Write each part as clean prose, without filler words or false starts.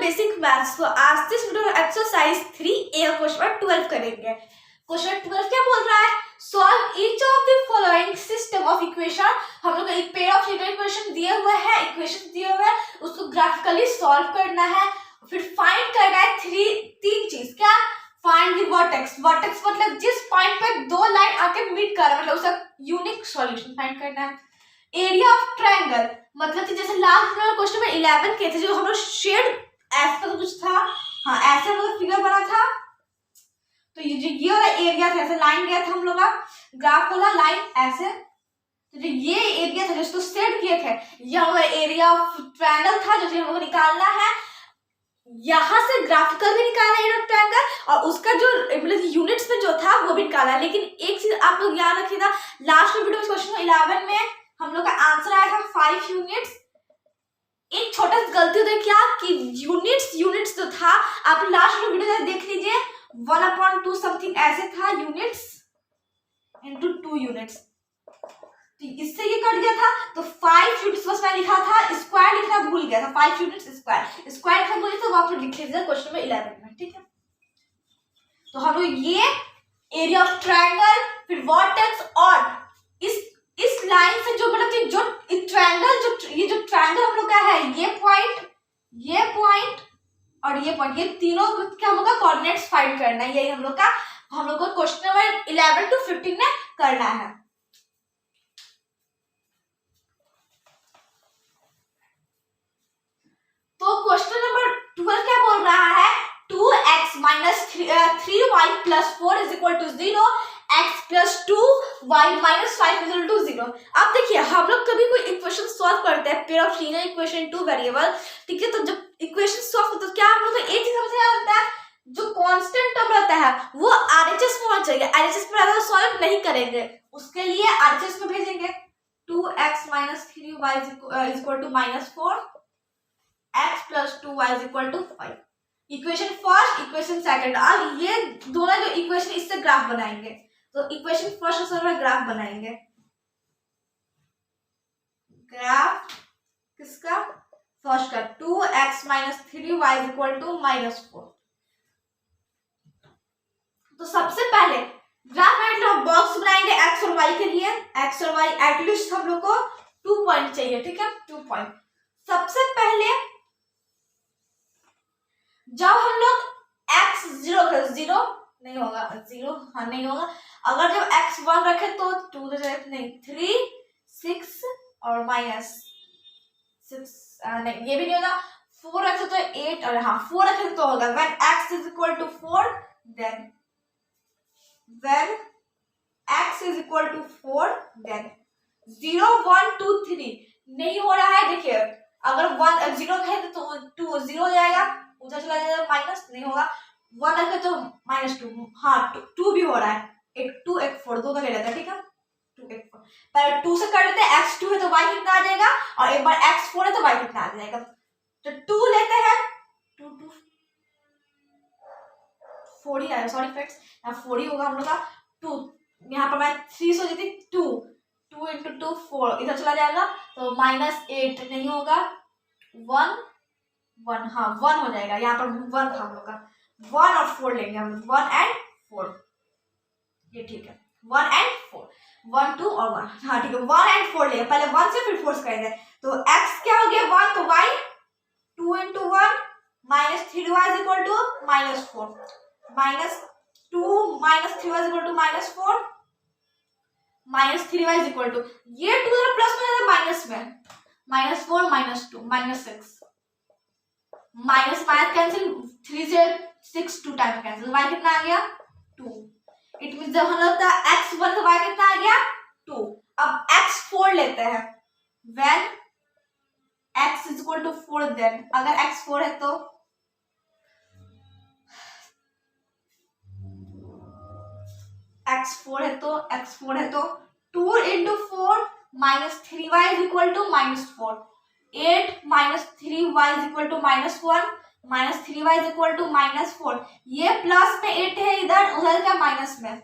Basic maths. तो आज इस वीडियो में एक्सरसाइज 3A और क्वेश्चन 12 करेंगे। क्वेश्चन 12 क्या बोल रहा है? Solve each of the following system of equation. हम लोग एक पेयर ऑफ लीनियर इक्वेशन दिए हुए हैं, इक्वेशन दिए हुए हैं, उसको ग्राफिकली सॉल्व करना है। फिर फाइंड करना है तीन चीज। क्या? Find the vertex. वर्टेक्स मतलब जिस पॉइंट पे दो लाइन आके मीट कर रहा है, मतलब उसका यूनिक सॉल्यूशन फाइंड करना है। एरिया ऑफ ट्रायंगल मतलब कि जैसे लास्ट क्वेश्चन में 11 के थे, जो हम लोग शेड ऐसा तो कुछ था, हाँ ऐसे मतलब फिगर बना था। तो ये वाला एरिया था, ऐसे लाइन गया था हम लोग का, ग्राफ वाला लाइन ऐसे। तो जो ये एरिया था जिसको सेट किए थे, ये हमारा एरिया ऑफ ट्रायंगल था, जो हम लोग को निकालना है। यहाँ से ग्राफिकल भी निकालना है एरिया ऑफ ट्रायंगल, और उसका जो मतलब यूनिट्स में जो था वो भी निकालना है। लेकिन एक चीज आप लोग याद रखिएगा, लास्ट वीडियो में क्वेश्चन 11 में हम लोग का आंसर आया था 5 यूनिट्स। एक छोटा सा गलती होता है क्या कि यूनिट्स जो था, आप लास्ट वीडियो में देख लीजिए, 1/2 समथिंग ऐसे था यूनिट्स इनटू 2 यूनिट्स। तो इससे ये कट गया था, तो 5 यूनिट्स बस मैं लिखा था, स्क्वायर लिखना भूल गया था। 5 यूनिट्स स्क्वायर लिखना भूल गया था, वहां पर लिख लीजिए क्वेश्चन में 11 में। ठीक है, तो हम लोग ये एरिया ऑफ ट्रायंगल, फिर वर्टेक्स, और इस लाइन से जो मतलब कि जो ट्रायंगल, जो ट्रायंगल हम लोग का है, ये पॉइंट और ये पॉइंट, ये तीनों क्या हम लोग का कोऑर्डिनेट्स फाइंड करना है। यही हम लोग को क्वेश्चन नंबर 11 to 15 में करना है। तो क्वेश्चन नंबर 12 क्या बोल रहा है? 2x minus 3y plus 4 is equal to 0, x plus 2y minus 5 is equal to 0। अब देखिए, हम लोग कभी कोई इक्वेशन सॉल्व करते हैं, pair of linear equation, 2 variable, ठीक है। तो जब इक्वेशन सॉल्व होता है, क्या हम लोग को एक चीज समझ आता है, जो कांस्टेंट टर्म रहता है वो आरएचएस में होना चाहिए। आरएचएस पे ज्यादा सॉल्व नहीं करेंगे, उसके लिए आरएचएस में भेजेंगे। 2x minus 3y is equal to -4, x plus 2y is equal to 5। Equation first, equation second. अब ये दोनों जो इक्वेशन, इससे ग्राफ बनाएंगे। तो इक्वेशन फर्स्ट और ग्राफ बनाएंगे। ग्राफ किसका? फर्स्ट का, 2x minus 3y is equal to -4। तो सबसे पहले ग्राफ में बॉक्स बनाएंगे x और y के लिए। x और y एटलीस्ट हम लोग को 2 पॉइंट चाहिए, ठीक है, 2 पॉइंट। सबसे पहले जब हम लोग x 0 नहीं होगा, 0 हाँ नहीं होगा। अगर जब x 1 रखे तो 2 नहीं, 3 6 और -6 नहीं, ये भी नहीं होगा। 4 रखे तो 8 और हाँ 4 रखे तो होगा। when x is equal to 4 then when x is equal to 4 then 0 1 2 3 नहीं हो रहा है। देखिए, अगर 1 0 है तो 2 0 हो जाएगा, उधर चला जाएगा, माइनस नहीं होगा। 1 रखे तो -2, हाँ 2 भी हो रहा है, एक 2 एक 4 दोनों ले लेते हैं, ठीक है, 2 एक 4। पहले 2 से कर लेते हैं, x 2 है तो y कितना आ जाएगा, और एक बार x 4 है तो y कितना आ जाएगा। तो 2 लेते हैं, 2 2 4 ही आएगा, सॉरी फ्रेंड्स, यहाँ 4 ही होगा हम लोग का। 2 यहाँ पर मैं 3 से देती, 2 into 2 4, इधर चला जाएगा तो -8 नहीं होगा, 1 1 हाँ 1 हो जाएगा। यहाँ पर 1 था हम लोग का, 1 और 4 लेंगे हम लोग, 1 and 4, ये ठीक है, 1 and 4, 1 2 और 1, हाँ ठीक है, 1 and 4 लेंगे। पहले 1 से फिर 4 से करेंगे। तो x क्या हो गया 1, तो y 2 into 1 -3y is equal to -4, -2 -3y is equal to -4, -3y is equal to, ये 2 प्लस में है माइनस में, -4 -2 -6, माइनस कैंसिल, 3 से 6 2 टाइम कैंसिल, y कितना आ गया 2। इट मींस जब हम लोग का x 1 तो y कितना आ गया 2। अब x 4 लेते हैं, when x is equal to 4 then, अगर x 4 है तो x4 है तो 2 into 4 -3y is equal to -4, 8 -3y is equal to -1, -3y is equal to -4। ये प्लस में 8 है, इधर उधर का माइनस में,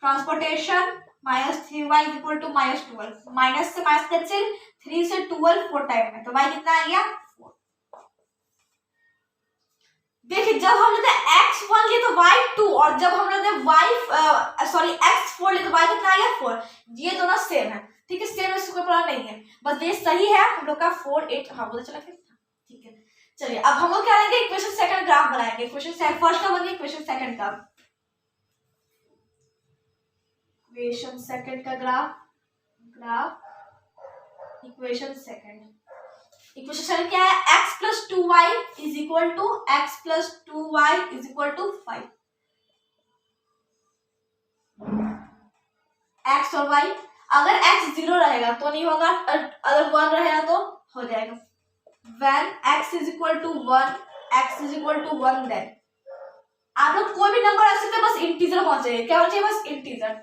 transportation, -3y is equal to -12, minus से माइनस कैंसिल, 3 से 12 4 टाइम में, तो y कितना आ गया 4। देखिए जब हम लेते हैं x1 लिए तो y2, और जब हम लेते हैं x4 लिए तो y कितना आ गया 4। ये दोनों सेम है, ठीक है, सेम, इसको कोई प्रॉब्लम नहीं है, बस ये सही है हम लोग का 4 8। हाँ बोला चला फिर, ठीक है। चलिए अब हम लोग क्या करेंगे, इक्वेशन सेकंड ग्राफ बनाएंगे। इक्वेशन फर्स्ट का बनिए, इक्वेशन सेकंड का, इक्वेशन सेकंड का graph equation second. Equation second क्या है, x plus 2y is equal to x plus 2y is equal to 5। x और y, अगर x 0 रहेगा तो नहीं होगा, अगर 1 रहेगा तो हो जाएगा। when x is equal to 1, x is equal to 1, then आप लोग कोई भी नंबर रख सकते हैं, बस इंटीजर होना चाहिए। क्या होना चाहिए, बस integer.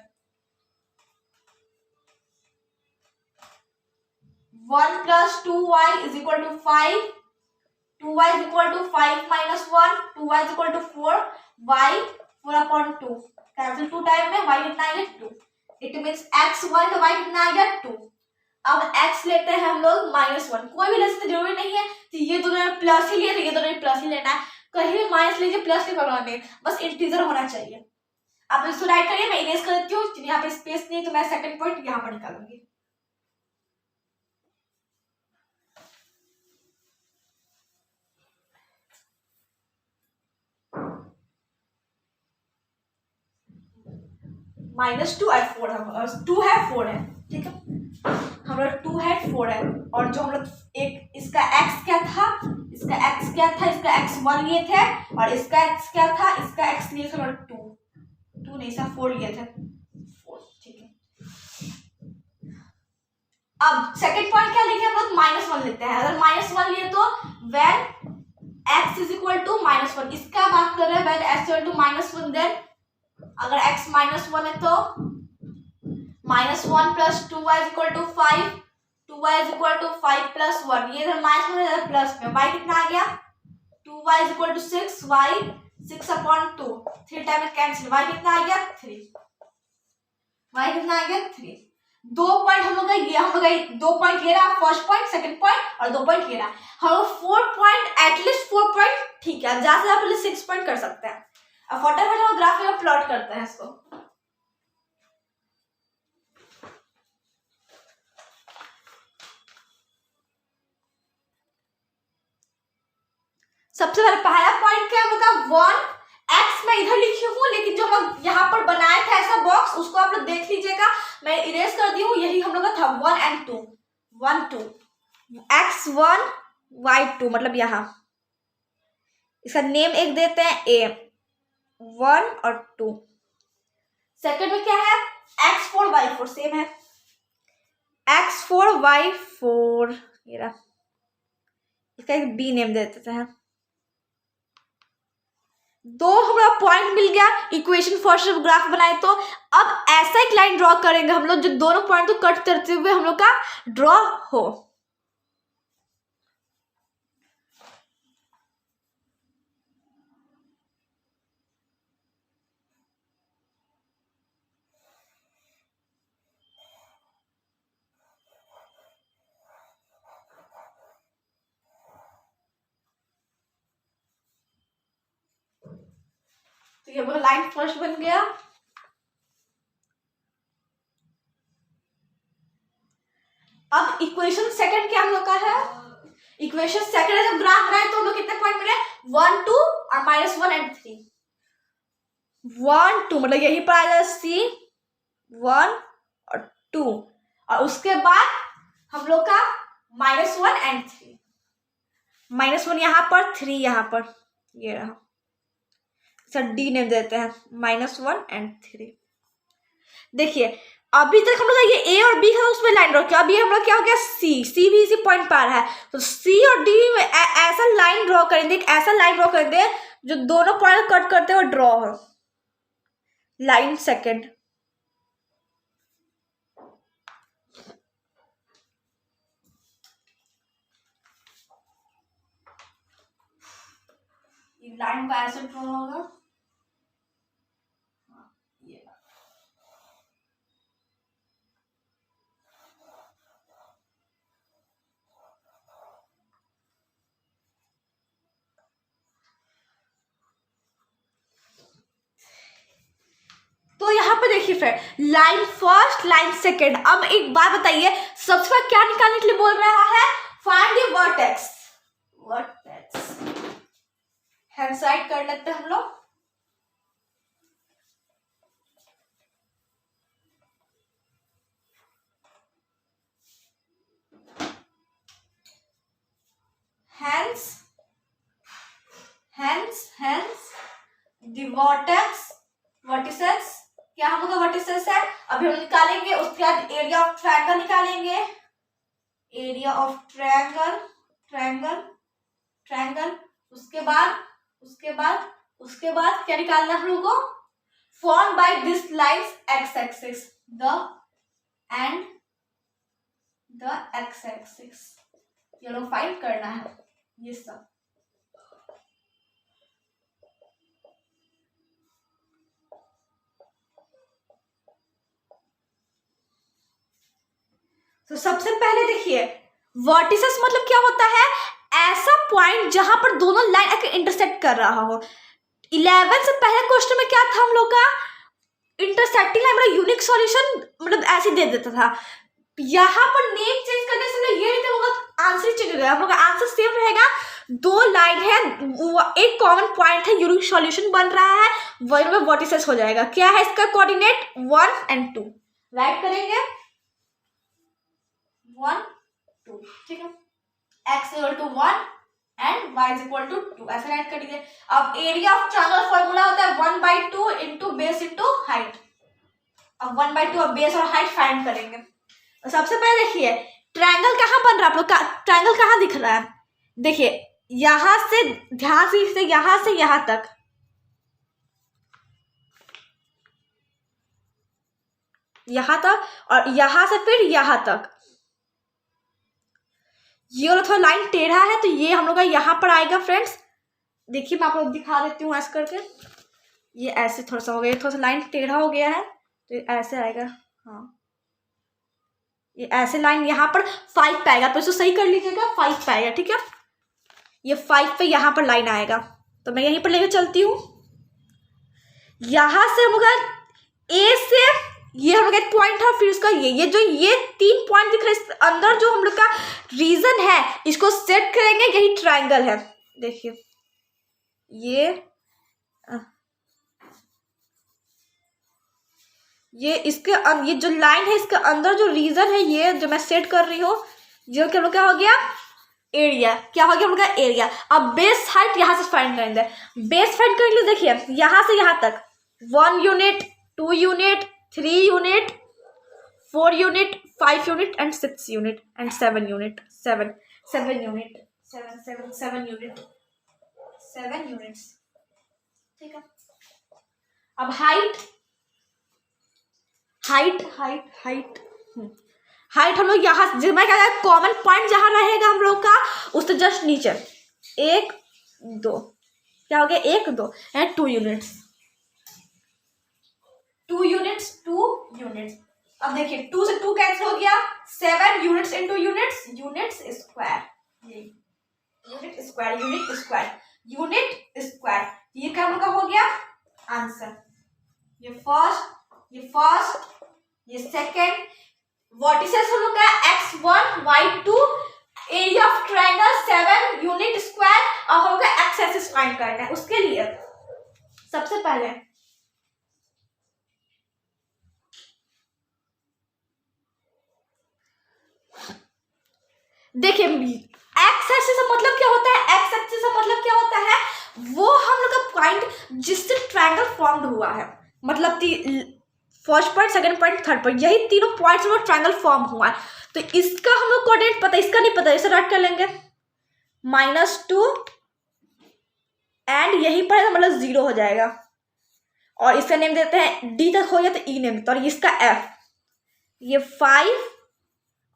1 plus 2y is equal to 5, 2y is equal to 5 minus 1, 2y is equal to 4, y 4 upon 2, cancel 2 time में, y कितना आएगा 2, इट मीन्स x 1 तो y कितना आएगा 2। अब x लेते हैं हम लोग -1, कोई भी ले सकते, जरूरी नहीं है तो ये दोनों में प्लस ही लिया तो ये दोनों में प्लस ही लेना है, कहीं भी माइनस लीजिए प्लस नहीं करना है, बस इंटीजर होना चाहिए। आप इसको राइट करिए, मैं इरेज कर देती हूँ, यहाँ पे स्पेस नहीं तो मैं सेकंड पॉइंट यहाँ पर निकालूंगी। -2 और 4 है, 2 है 4 है, ठीक है, हमारा 2 है 4 है, और जो हम लोग एक इसका x क्या था, इसका x क्या था, इसका x 1 लिए थे, और इसका x क्या था, इसका x लिए थे 2 नहीं सा 4 लिए थे 4, ठीक है। अब सेकंड पॉइंट क्या लिखे हम लोग, -1 लेते हैं। अगर -1 लिए तो when x is equal to -1, इसका बात कर रहे हैं when x equal to -1, then अगर x -1 है तो -1 plus 2y is equal to 5, 2y is equal to 5 plus 1, ये इधर माइनस में इधर प्लस में, y कितना आ गया 2y is equal to 6, y 6 upon 2, 3 time में कैंसिल, y कितना आ गया 3, y कितना आ गया 3। दो पॉइंट हम लोग का ये, हम लोग 2 पॉइंट ये रहा, फर्स्ट पॉइंट, सेकंड पॉइंट, और 2 पॉइंट ये रहा, हम लोग 4 पॉइंट, एटलीस्ट 4 पॉइंट, ठीक है, ज्यादा से ज्यादा 6 पॉइंट कर सकते हैं। अब फटाफट हम ग्राफ में प्लॉट करते हैं इसको। सबसे पहला पॉइंट क्या है, मतलब 1 x मैं इधर लिखी हूँ, लेकिन जो हम यहाँ पर बनाया था ऐसा बॉक्स, उसको आप लोग देख लीजिएगा, मैं इरेज कर दी हूँ, यही हम लोग का था 1 and 2, 1 2 x1 y2, मतलब यहाँ इसका नेम एक देते हैं a 1 और 2। सेकंड में क्या है, x4 y4, सेम है x4 y4, ये रहा, इसका एक b नेम दे देते हैं। दो हमारा पॉइंट मिल गया, इक्वेशन फर्स्ट ग्राफ बनाए तो अब ऐसा एक लाइन ड्रॉ करेंगे हम लोग जो दोनों पॉइंट को कट करते हुए हम लोग का ड्रॉ हो। तो ये लाइन फर्स्ट बन गया। अब इक्वेशन सेकंड क्या हम लोग का है, इक्वेशन सेकंड जब ग्राफ बनाए तो हम लोग कितने पॉइंट मिले, 1 2 और -1 and 3, 1 2 मतलब यही पर आ जाए C 1 और 2, और उसके बाद हम लोग का -1 and 3, -1 यहाँ पर 3 यहाँ पर, ये रहा सर डी नेम देते हैं, -1 and 3। देखिए अभी तक हम लोग ये ए और बी है उसमें लाइन ड्रॉ किया, अभी हम लोग क्या हो गया सी भी इसी पॉइंट पर है, तो सी और डी में ऐसा लाइन ड्रॉ करेंगे, ऐसा लाइन ड्रॉ करेंगे जो दोनों पॉइंट कट करते हुए ड्रॉ हो। लाइन सेकंड, लाइन का ऐसे ड्रॉ होगा, देखिए फिर लाइन फर्स्ट लाइन सेकेंड। अब एक बात बताइए, सबसे पहले क्या निकालने के लिए बोल रहा है? Find the vertex. Hand side कर लेते हैं हम लोग। hence the vertices क्या हम लोग का वर्टिसेस है, अभी हम निकालेंगे। उसके बाद एरिया ऑफ ट्रायंगल निकालेंगे। एरिया ऑफ ट्रायंगल उसके बाद क्या निकालना है हम लोग को? Form by this lines x axis the x axis, ये लोग फाइंड करना है ये सब। तो सबसे पहले देखिए वर्टिसेस मतलब क्या होता है? ऐसा पॉइंट जहां पर दोनों लाइन आके इंटरसेक्ट कर रहा हो। 11 से पहले क्वेश्चन में क्या था हम लोग का? इंटरसेक्टिंग लाइन मतलब यूनिक सॉल्यूशन मतलब ऐसे दे देता था। यहाँ पर नेम चेंज करने से ये नहीं होगा, आंसर चेंज हो गया। हम लोग का आंसर सेम रहेगा। दो लाइन है, एक कॉमन पॉइंट है, यूनिक सॉल्यूशन बन रहा है, वही में वर्टिसेस हो जाएगा। क्या है इसका कोऑर्डिनेट? 1 और 2 राइट करेंगे। 1 2 ठीक है। x equal to 1 and y equal to 2 ऐसे राइट कर दीजिए। अब एरिया ऑफ ट्रायंगल फॉर्मूला होता है 1/2 इंटू बेस इंटू हाइट। अब 1/2 अब बेस और हाइट फाइंड करेंगे। तो सबसे पहले देखिए ट्रायंगल कहाँ बन रहा है? आप लोग का ट्रायंगल कहाँ दिख रहा है? देखिए यहां से ध्यान से यहां तक, यहां तक और यहां से फिर यहां तक। ये वाला थोड़ा लाइन टेढ़ा है तो ये हम लोग का यहाँ पर आएगा फ्रेंड्स। देखिए मैं आपको दिखा देती हूँ ऐसे करके। ये ऐसे थोड़ा सा हो गया, थोड़ा सा लाइन टेढ़ा हो गया है तो ऐसे आएगा। हाँ ये ऐसे लाइन यहाँ पर 5 पे आएगा, तो इसको सही कर लीजिएगा। 5 पे आएगा ठीक है। ये 5 पे यहाँ पर लाइन आएगा तो मैं यहीं पर लेकर चलती हूँ। यहाँ से हम लोग ए से ये हम लोग एक पॉइंट है, फिर उसका ये 3 पॉइंट दिख रहे हैं। अंदर जो हम लोग का रीजन है इसको सेट करेंगे, यही ट्रायंगल है। देखिए ये जो लाइन है इसके अंदर जो रीजन है, ये जो मैं सेट कर रही हूँ, जो कि हम लोग क्या हो गया? एरिया। क्या हो गया हम लोग का? एरिया। अब बेस हाइट यहाँ से फाइंड करेंगे। बेस फाइंड करने के लिए देखिए यहाँ से यहाँ तक 1 unit, 2 unit, 3 unit, 4 unit, 5 unit and 6 unit and 7 unit. 7 units ठीक है। अब हाइट हम लोग यहाँ मैं क्या कॉमन पॉइंट जहाँ रहेगा हम लोग का उससे जस्ट नीचे 1 2 क्या हो गया? 1 2 एंड 2 यूनिट्स। 2 यूनिट्स। अब देखिए 2 से 2 कैंसिल हो गया। 7 units into units square. Unit square ये क्या हम लोग का हो गया? आंसर। ये फर्स्ट ये सेकंड वर्टिसेस हम लोग का x1 y2, area of triangle 7 unit square. अब हम लोग का एक्स एक्सिस फाइंड करना है। उसके लिए सबसे पहले देखिए एक्स एक्सिस का मतलब क्या होता है? एक्स एक्सिस का मतलब क्या होता है? वो हम लोग का पॉइंट जिससे ट्रायंगल फॉर्म्ड हुआ है, मतलब first point, second point, third point, यही तीनों पॉइंट्स में ट्रायंगल फॉर्म हुआ है। तो इसका हम लोग कोऑर्डिनेट पता है, इसका नहीं पता, इसे राइट कर लेंगे -2 एंड यहीं पर मतलब 0 हो जाएगा। और इसका नेम देते हैं D तक हो गया तो E नेम देते हैं। और इसका F ये 5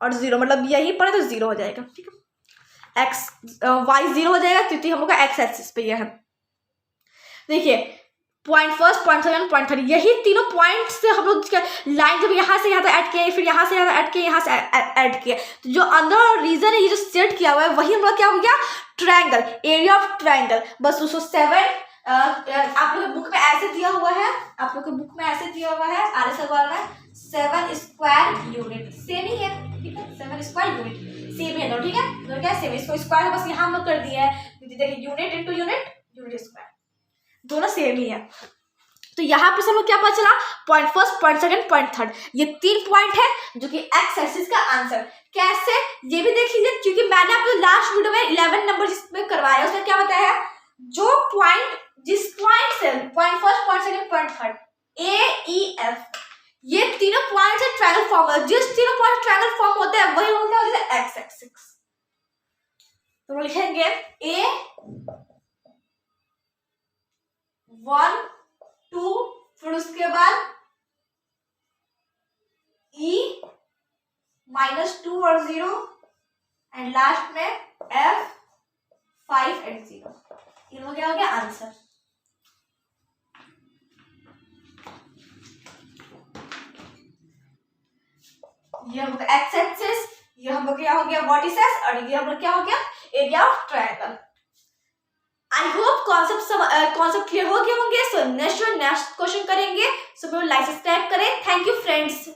और 0 मतलब यहीं पर तो 0 हो जाएगा ठीक है। y 0 हो जाएगा क्योंकि हम लोग का एक्स एक्सिस पे यह है। देखिए point first, point second, point third, यही तीनों पॉइंट से हम लोग लाइन जब यहाँ से यहाँ तक ऐड किए, फिर यहाँ से यहाँ ऐड किए, यहाँ से ऐड किए, तो जो अंदर रीजन है ये जो सेट किया हुआ है वही हम लोग क्या हो गया? Triangle, area of triangle. बस उसको 7 आप लोग के बुक में ऐसे दिया हुआ है, आप लोग के बुक में ऐसे दिया हुआ है आर सवाल में 7 स्क्वायर यूनिट, सेम ही है, ठीक है, 7 स्क्वायर यूनिट सेम है, ठीक है, तो क्या सेम, इसको स्क्वायर बस यहाँ हम लोग कर दिया है, देखिए unit into unit, unit square, दोनों सेम ही है। तो यहाँ पे सब क्या पता चला, point first, point second, point third, ये 3 पॉइंट है जो कि एक्स एक्सिस का आंसर। कैसे ये भी देख लीजिए, क्योंकि मैंने आपको लास्ट वीडियो में 11 नंबर जिसमें करवाया उसमें क्या बताया है, जो पॉइंट जिस पॉइंट से point first, point second, point third, A E F, ये तीनों पॉइंट से ट्रायंगल फॉर्म होता है, जिस तीनों पॉइंट ट्रायंगल फॉर्म होते हैं वही होता है एक्स एक्सिस। तो लिखेंगे ए 1 2, फिर उसके बाद E -2 और 0 एंड लास्ट में F 5 एंड 0, ये हो गया आंसर। ये हम लोग एक्स एक्सिस, ये हम लोग क्या हो गया वर्टिसेस, और ये हम लोग क्या हो गया area of triangle. I hope concept clear हो गए होंगे। सो नेक्स्ट क्वेश्चन करेंगे, सो लाइक सब्सक्राइब करें। Thank you friends.